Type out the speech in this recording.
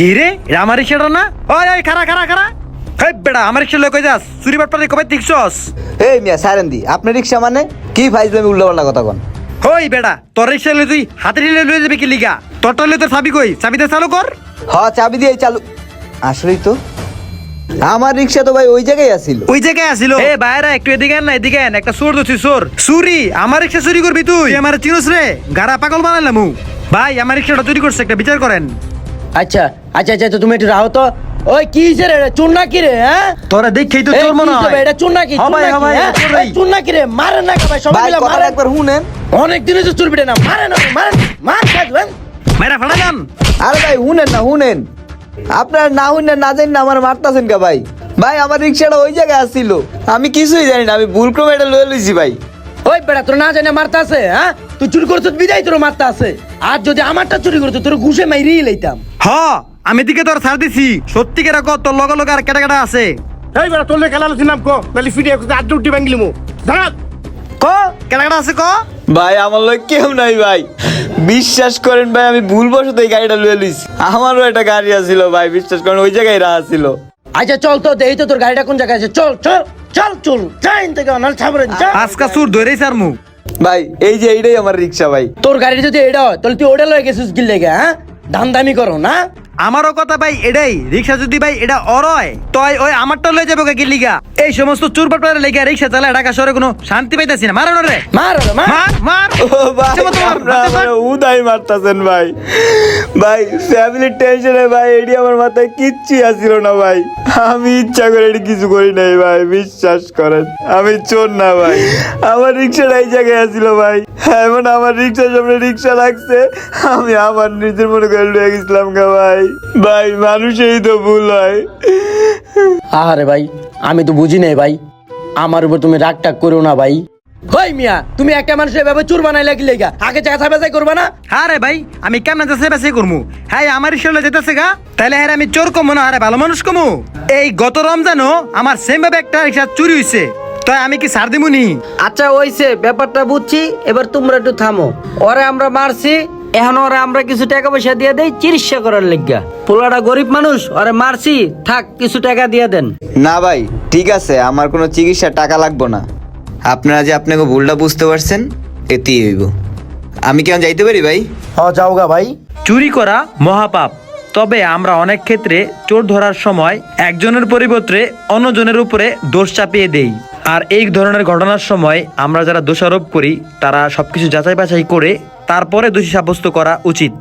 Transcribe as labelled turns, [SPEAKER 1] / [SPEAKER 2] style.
[SPEAKER 1] কি রে আমার রিক্সাটা না? ওই ওই খারা খারা খারা, হেই বেটা আমার রিক্সা লয়ে কই যাস? চুরি বাটপারে কবে দেখছস?
[SPEAKER 2] এই মিয়া সারেন্দি আপনার রিক্সা মানে কি ফাইজলামি উল্টাপাল্টা কথা কন।
[SPEAKER 1] ওই বেটা তোর রিক্সা লয়ে তুই হাতে ঠেলে লয়ে যাবি কি লিগা? তোর টলে তোর চাবি কই? চাবিতে চালু কর।
[SPEAKER 2] হ চাবি দিয়ে চালু। আসলেই তো আমার রিক্সা তো ভাই ওই জায়গায় আছিল।
[SPEAKER 1] ওই জায়গায় আসিল। এ বাইরা একটু এদিকে আন না, এদিকে আন। একটা চোর ধরছি, চোর চুরি। আমার রিক্সা চুরি করবি তুই? আমার চিনোস রে? গাড়া পাগল বানাইলাম। ভাই আমার রিক্সাটা চুরি করছে, একটা বিচার করেন।
[SPEAKER 3] আচ্ছা আচ্ছা আচ্ছা, তো তুমি একটু রাহো তো। ওই কি হইছে রে, চুন নাকি রে? হ্যাঁ
[SPEAKER 1] তোরা দেখেই তো
[SPEAKER 3] এই
[SPEAKER 1] চোর
[SPEAKER 3] কি
[SPEAKER 1] মনে
[SPEAKER 3] হইছে
[SPEAKER 1] হয়।
[SPEAKER 3] ভাই, এটা চুন নাকি?
[SPEAKER 1] হ্যাঁ
[SPEAKER 3] চুন
[SPEAKER 1] ভাই,
[SPEAKER 3] নাকি,
[SPEAKER 1] হ্যাঁ ভাই,
[SPEAKER 3] হ্যাঁ?
[SPEAKER 1] চোর ভাই।
[SPEAKER 3] এই চুন নাকি রে? মারেন না সবাই, সবাই
[SPEAKER 2] ভাই
[SPEAKER 3] মিলে
[SPEAKER 2] কথাটা
[SPEAKER 3] মারেন।
[SPEAKER 2] একবার শুনেন।
[SPEAKER 3] অনেক দিন হচ্ছে চুর পিটে না, মারেন না, মারেন, মার খাবেন।
[SPEAKER 1] মেরা ফাড়া যান।
[SPEAKER 2] আরে ভাই শুনেন না শুনেন, আপনার না শুনেন না জানেন না আমার মারতাছেন কা ভাই? ভাই আমার রিক্সাটা ওই জায়গায় আসছিল, আমি কিছুই জানি না, আমি ভুল ক্রমে এটা লয়ে লইছি ভাই।
[SPEAKER 3] ওই বেটা তোর না জানে মারতে আছে? হ্যাঁ তুই চুরি করছিস বিদায় তোর মারতে আছে। আর যদি আমারটা চুরি করতো তোর ঘুষে মাইরিয়ে লইতাম।
[SPEAKER 1] হ আমি দিকে তোর ছাড় দিছি। সত্যিকার কর, তোর লগে লগে আর কেটা কেটা আছে?
[SPEAKER 4] এই বেটা তোর খেলা নাম কো নালি ফিরে আড্ডা উঠি ভাঙলিমু দাঁড়াত
[SPEAKER 1] ক কেটা কেটা আছে ক।
[SPEAKER 2] ভাই আমার লোক কেউ নাই ভাই, বিশ্বাস করেন ভাই আমি ভুলবশত এই গাড়িটা লয়ে লইছি। আমারও একটা গাড়ি আছিল ভাই, বিশ্বাস করেন ওই জায়গায় রাখা ছিল।
[SPEAKER 3] আচ্ছা চল তো দেই তো তোর গাড়িটা কোন জায়গায় আছে। চল চল চল চল যাইন থেকে নাল ছাবরেন যা।
[SPEAKER 1] আজকা চুর ধরেই স্যার মুখ।
[SPEAKER 2] ভাই এই যে এইটাই আমার রিক্সা ভাই।
[SPEAKER 3] তোর গাড়ি যদি এটা হয় তাহলে তুই ওটা লয়ে গেছিস কি লেগে? হ্যাঁ দাম দামি করো না।
[SPEAKER 1] আমারও কথা ভাই এটাই, রিক্সা যদি ভাই এটা অরয় তয় ওই আমারটা লয়ে যাবো কি লিগা? এই সমস্ত চুর বাটপারে লেগে রিক্সা চালায় ঢাকা শহরে কোনো শান্তি পাইতাছি না। মারো রে,
[SPEAKER 3] মার ওরে, মার।
[SPEAKER 1] মার মার।
[SPEAKER 2] ও ভাই
[SPEAKER 1] ইচ্ছে মতো মার,
[SPEAKER 2] আপনারা
[SPEAKER 1] হাতে মার।
[SPEAKER 2] আমারে উদাই মারতাছেন ভাই। ভাই ফ্যামিলির টেনশনে ভাই এডি আমার মাথায় কিচ্ছু আসছিল না ভাই, আমি ইচ্ছা করে এডি কিছু করি নাই ভাই, বিশ্বাস করেন আমি চোর না ভাই। আমার রিক্সাটা এই জায়গায় আসছিল ভাই, এমন আমার রিক্সার সামনে রিক্সা লাগছে, আমি আমার নিজের মনে করে লয়ে গেছিলাম গা ভাই। ভাই মানুষেরই তো ভুল হয়।
[SPEAKER 3] আরে ভাই আমি তো বুঝি নাই ভাই, আমার উপর তুমি রাগ টাগ করো না ভাই। হই মিয়া তুমি একটা মানুষের এভাবে চুর বানাই লাগি লেগা আগে চাচা বেচাই করবা না?
[SPEAKER 1] আরে ভাই আমি কেমন যাচ্ছে বেসে করমু? হ্যাঁ আমার রিক্সা যেতেছে গা, তাহলে হ্যাঁ আমি চোর কমু না? আরে ভালো মানুষ কমু। এই গত রমজানও আমার সেম ভাবে একটা রিক্সা চুরি হইছে, তাই আমি কি ছাড় দিমুনি?
[SPEAKER 5] আচ্ছা হইছে, ব্যাপারটা বুঝছি, এবার তোমরা একটু থামো। ওরে আমরা মারছি, এখন ওরে আমরা কিছু টাকা পয়সা দিয়ে দেই চিকিৎসা করার লিগা। পোলাটা গরিব মানুষ, ওরে মারছি, থাক কিছু টাকা দিয়ে দেন।
[SPEAKER 2] না ভাই ঠিক আছে, আমার কোনো চিকিৎসার টাকা লাগবে না। আপনারা যে আপনাকে ভুলটা বুঝতে পারছেন এতেই হইব। আমি কেমন যাইতে পারি ভাই?
[SPEAKER 3] যাও গা ভাই।
[SPEAKER 1] চুরি করা মহাপাপ, তবে আমরা অনেক ক্ষেত্রে চোর ধরার সময় একজনের পরিবর্তে অন্যজনের উপরে দোষ চাপিয়ে দেই। আর এই ধরনের ঘটনার সময় আমরা যারা দোষারোপ করি তারা সবকিছু যাচাই বাছাই করে তারপরে দোষী সাব্যস্ত করা উচিত।